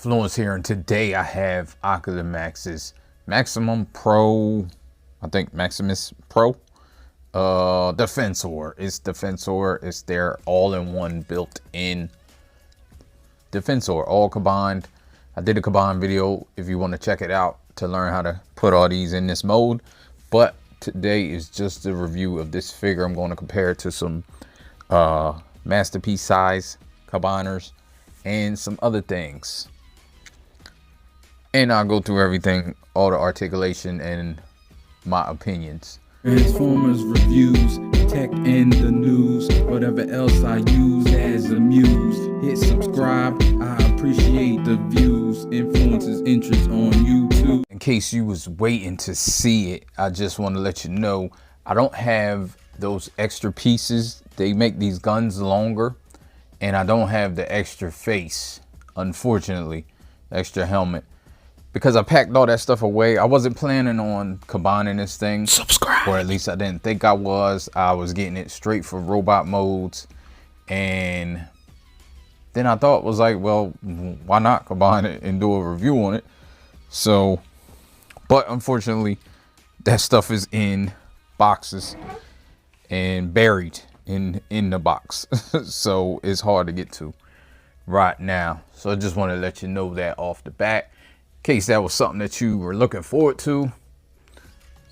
Inflewence here, and today I have Ocular Max's Maximus Pro, I think Maximus Pro, Defensor. It's Defensor. It's their all-in-one built-in Defensor, all combined. I did a combined video if you want to check it out to learn how to put all these in this mode. But today is just a review of this figure. I'm going to compare it to some masterpiece size combiners and some other things. And I'll go through everything, all the articulation and my opinions. Transformers reviews, tech and the news, whatever else I use as a muse. Hit subscribe, I appreciate the views. Influences interest on YouTube. In case you was waiting to see it, I just want to let you know I don't have those extra pieces. They make these guns longer, and I don't have the extra face, unfortunately, extra helmet. Because I packed all that stuff away. I wasn't planning on combining this thing. Subscribe. Or at least I didn't think I was. I was getting it straight for robot modes. And then I thought was like, well, why not combine it and do a review on it? So, but unfortunately, that stuff is in boxes and buried in the box. So it's hard to get to right now. So I just want to let you know that off the bat, in case that was something that you were looking forward to,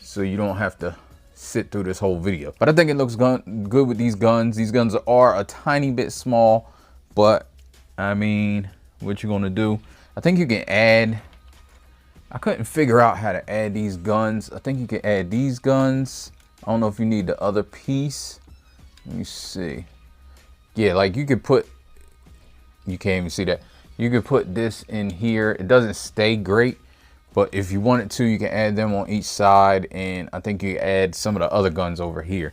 so you don't have to sit through this whole video. But I think it looks good with these guns. These guns are a tiny bit small, but I mean, what you gonna do? I think you can add, I couldn't figure out how to add these guns. I think you can add these guns. I don't know if you need the other piece. Let me see. Yeah, like you could put, you can't even see that. You could put this in here. It doesn't stay great, but if you wanted to, you can add them on each side, and I think you can add some of the other guns over here.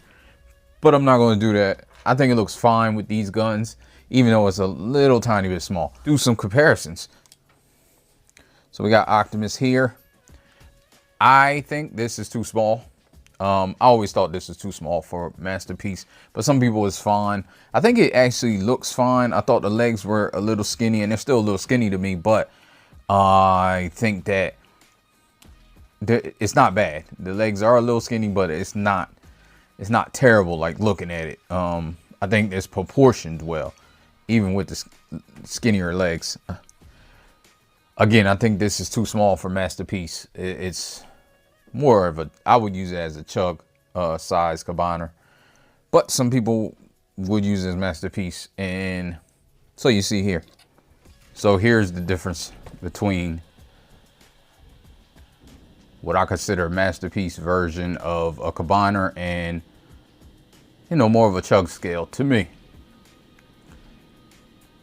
But I'm not going to do that. I think it looks fine with these guns, even though it's a little tiny bit small. Do some comparisons. So we got Optimus here. I think this is too small. I always thought this was too small for Masterpiece, but some people it's fine. I think it actually looks fine. I thought the legs were a little skinny, and they're still a little skinny to me, but I think that it's not bad. The legs are a little skinny, but it's not terrible like looking at it. I think it's proportioned well, even with the skinnier legs. Again, I think this is too small for Masterpiece. It's more of a, I would use it as a chug size combiner, but some people would use it as Masterpiece. And so you see here, so here's the difference between what I consider a Masterpiece version of a combiner and, you know, more of a chug scale to me.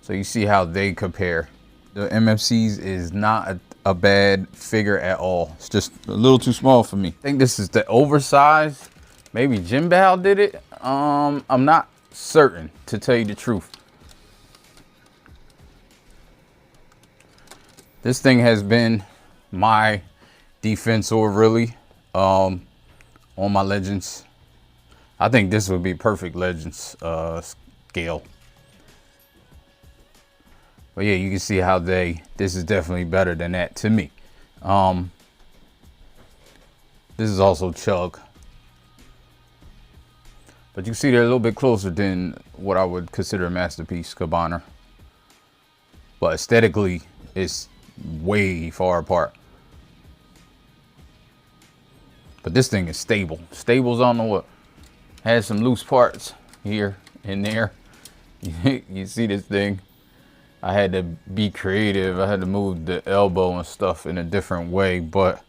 So you see how they compare. The MMCs is not a bad figure at all. It's just a little too small for me. I think this is the oversized. Maybe Jim Bao did it. I'm not certain, to tell you the truth. This thing has been my Defensor really on my Legends. I think this would be perfect Legends scale. But yeah, you can see how this is definitely better than that to me. This is also chug. But you can see they're a little bit closer than what I would consider a Masterpiece combiner. But aesthetically, it's way far apart. But this thing is stable. Stable's on the what? Has some loose parts here and there. You see this thing? I had to be creative. I had to move the elbow and stuff in a different way, but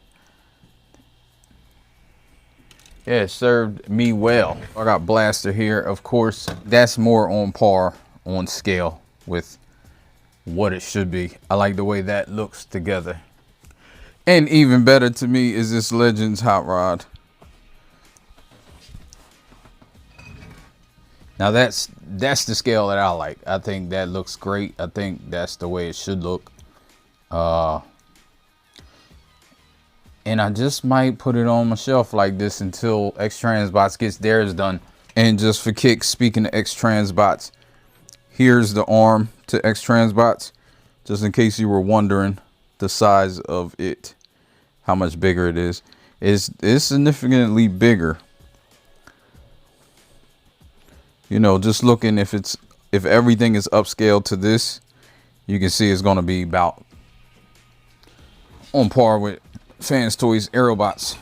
yeah, it served me well. I got Blaster here, of course. That's more on par, on scale with what it should be. I like the way that looks together. And even better to me is this Legends Hot Rod. Now that's the scale that I like. I think that looks great. I think that's the way it should look. And I just might put it on my shelf like this until X-Transbots gets theirs done. And just for kicks, speaking of X-Transbots, here's the arm to X-Transbots. just in case you were wondering the size of it, how much bigger it is. It's significantly bigger. You know, just looking, if everything is upscaled to this, you can see it's going to be about on par with Fans Toys Aerobots.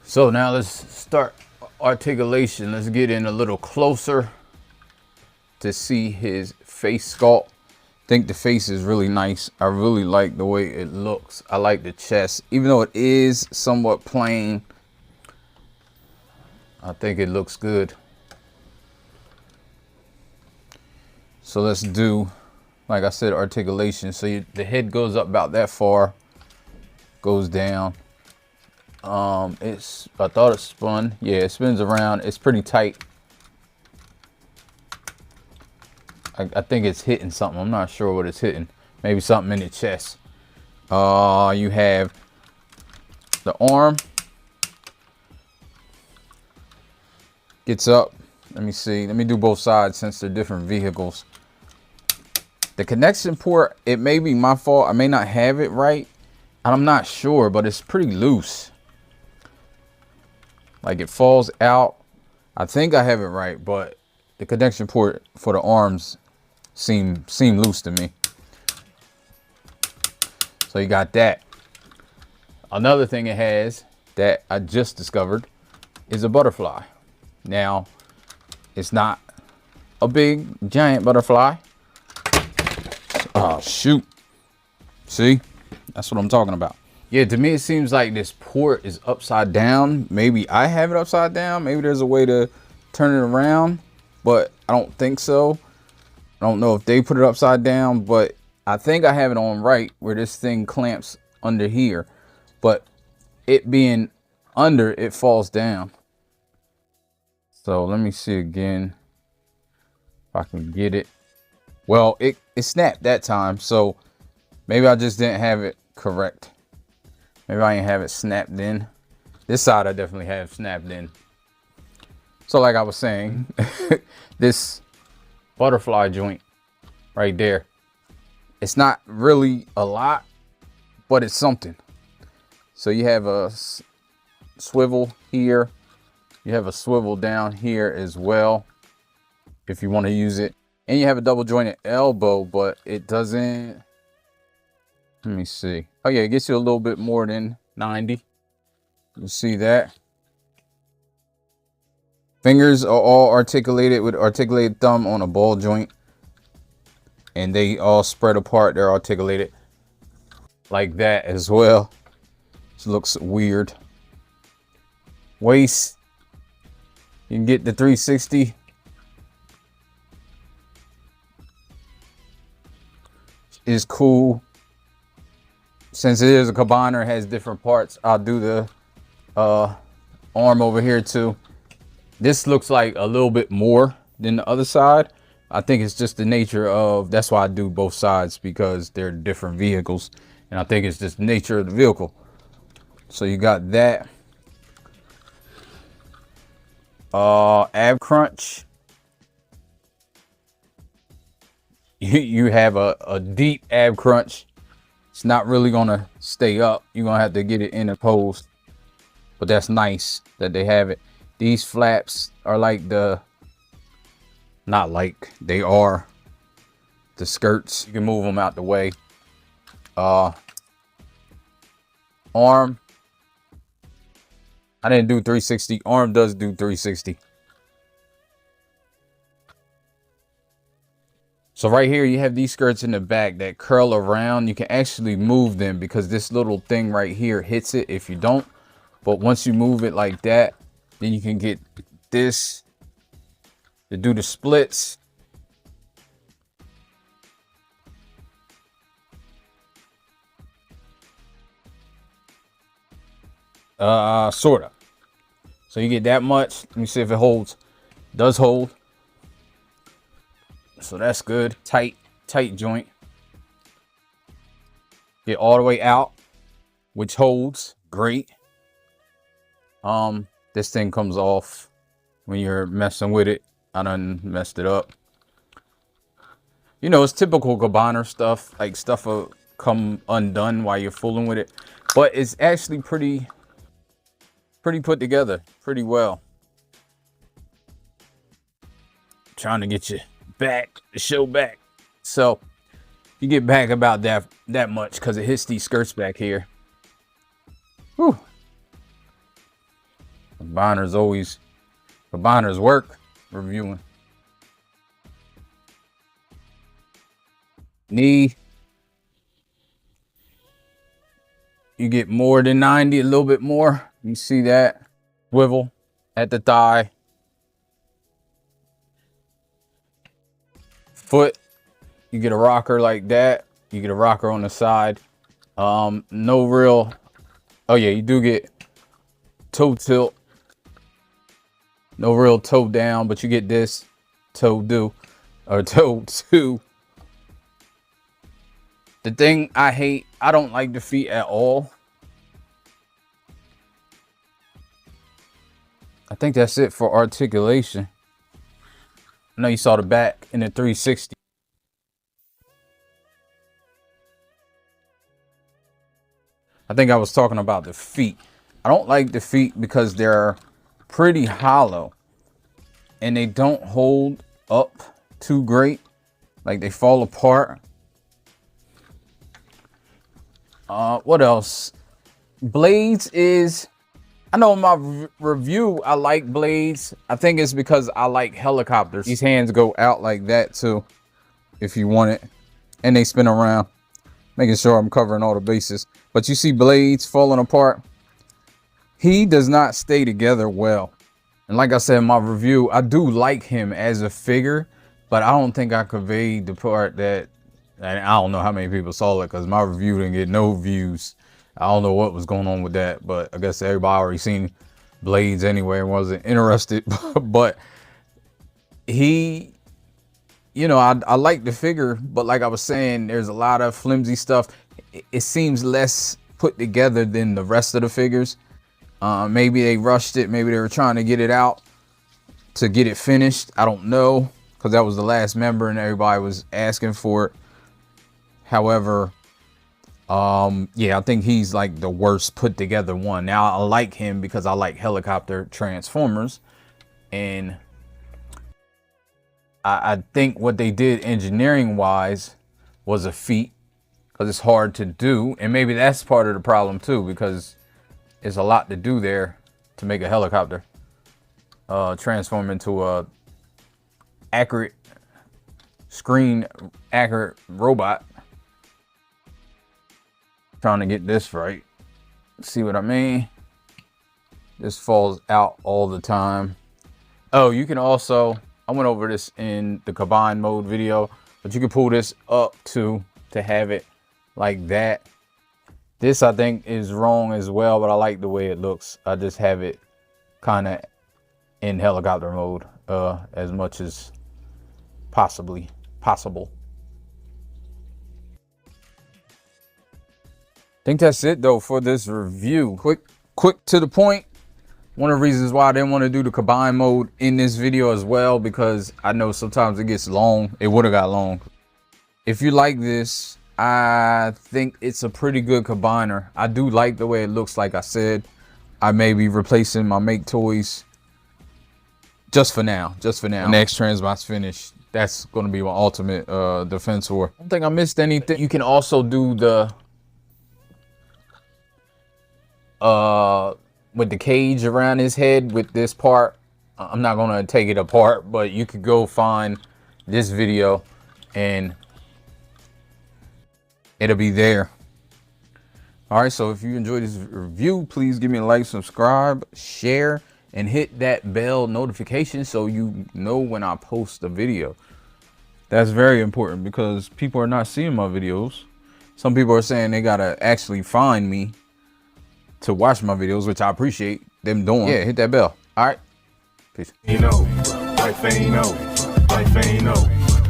So now let's start articulation. Let's get in a little closer to see his face sculpt. I think the face is really nice. I really like the way it looks. I like the chest, even though it is somewhat plain. I think it looks good. So let's do, like I said, articulation. So the head goes up about that far, goes down. I thought it spun. Yeah, it spins around. It's pretty tight. I think it's hitting something. I'm not sure what it's hitting. Maybe something in the chest. You have the arm. Gets up. Let me see. Let me do both sides since they're different vehicles. The connection port, it may be my fault. I may not have it right. I'm not sure, but it's pretty loose. Like it falls out. I think I have it right, but the connection port for the arms seem loose to me. So you got that. Another thing it has that I just discovered is a butterfly. Now, it's not a big giant butterfly. Oh shoot. See? That's what I'm talking about. Yeah, to me it seems like this port is upside down. Maybe I have it upside down. Maybe there's a way to turn it around, but I don't think so. I don't know if they put it upside down, but I think I have it on right where this thing clamps under here. But it being under, it falls down. So let me see again if I can get it. Well, it snapped that time, so maybe I just didn't have it correct. Maybe I didn't have it snapped in. This side I definitely have snapped in. So like I was saying, this butterfly joint right there, it's not really a lot, but it's something. So you have a swivel here. You have a swivel down here as well, if you want to use it. And you have a double jointed elbow, but it doesn't, let me see. Oh yeah, it gets you a little bit more than 90. You see that? Fingers are all articulated with articulated thumb on a ball joint. And they all spread apart. They're articulated like that as well. This looks weird. Waist. You can get the 360. Is cool. Since it is a combiner, it has different parts. I'll do the arm over here too. This looks like a little bit more than the other side. I think it's just the nature of, that's why I do both sides, because they're different vehicles. And I think it's just the nature of the vehicle. So you got that. Ab crunch. You have a deep ab crunch. It's not really gonna stay up. You're gonna have to get it in a pose. But that's nice that they have it. These flaps are like the, not like, they are the skirts. You can move them out the way. Arm. I didn't do 360. Arm does do 360. So right here, you have these skirts in the back that curl around. You can actually move them because this little thing right here hits it if you don't. But once you move it like that, then you can get this to do the splits. Sorta. So you get that much. Let me see if it holds. It does hold. So that's good. Tight joint. Get all the way out, which holds great. This thing comes off when you're messing with it. I done messed it up. You know, it's typical combiner stuff. Like, stuff will come undone while you're fooling with it. But it's actually pretty put together pretty well. Trying to get you back, the show back. So you get back about that much because it hits these skirts back here. Whew. Combiners work. Reviewing. Knee. You get more than 90, a little bit more. You see that? Swivel at the thigh. Foot, you get a rocker like that. You get a rocker on the side. No real, oh yeah, you do get toe tilt. No real toe down, but you get this toe do, or toe two. The thing I hate, I don't like the feet at all. I think that's it for articulation. I know you saw the back in the 360. I think I was talking about the feet. I don't like the feet because they're pretty hollow and they don't hold up too great. Like, they fall apart. What else? Blades is, I know in my review I like blades. I think it's because I like helicopters. These hands go out like that too, if you want it, and they spin around, making sure I'm covering all the bases. But you see blades falling apart. He does not stay together well. And like I said in my review, I do like him as a figure, but I don't think I conveyed the part that, and I don't know how many people saw it because my review didn't get no views. I don't know what was going on with that, but I guess everybody already seen blades anyway and wasn't interested. But he, you know, I like the figure, but like I was saying, there's a lot of flimsy stuff. It seems less put together than the rest of the figures. Maybe they rushed it. Maybe they were trying to get it out to get it finished. I don't know, because that was the last member and everybody was asking for it. However, yeah, I think he's like the worst put together one. Now, I like him because I like helicopter transformers, and I think what they did engineering wise was a feat, because it's hard to do, and maybe that's part of the problem too, because it's a lot to do there to make a helicopter transform into a screen accurate robot. Trying to get this right. See what I mean? This falls out all the time. Oh, you can also, I went over this in the combine mode video, but you can pull this up to have it like that. This I think is wrong as well, but I like the way it looks. I just have it kind of in helicopter mode as much as possible. I think that's it though for this review. Quick to the point. One of the reasons why I didn't want to do the combine mode in this video as well, because I know sometimes it gets long. It would have got long. If you like this, I think it's a pretty good combiner. I do like the way it looks. Like I said, I may be replacing my Make Toys just for now. The next transbot's finished. That's going to be my ultimate Defensor. I don't think I missed anything. You can also do the with the cage around his head with this part. I'm not going to take it apart, but you could go find this video and it'll be there. All right, so if you enjoyed this review, please give me a like, subscribe, share, and hit that bell notification so you know when I post a video. That's very important because people are not seeing my videos. Some people are saying they gotta actually find me to watch my videos, which I appreciate them doing. Yeah, hit that bell. All right, peace. You know, life ain't no, life ain't no,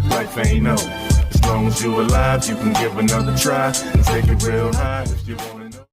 life ain't no. As long as you alive, you can give another try and take it real high if you want.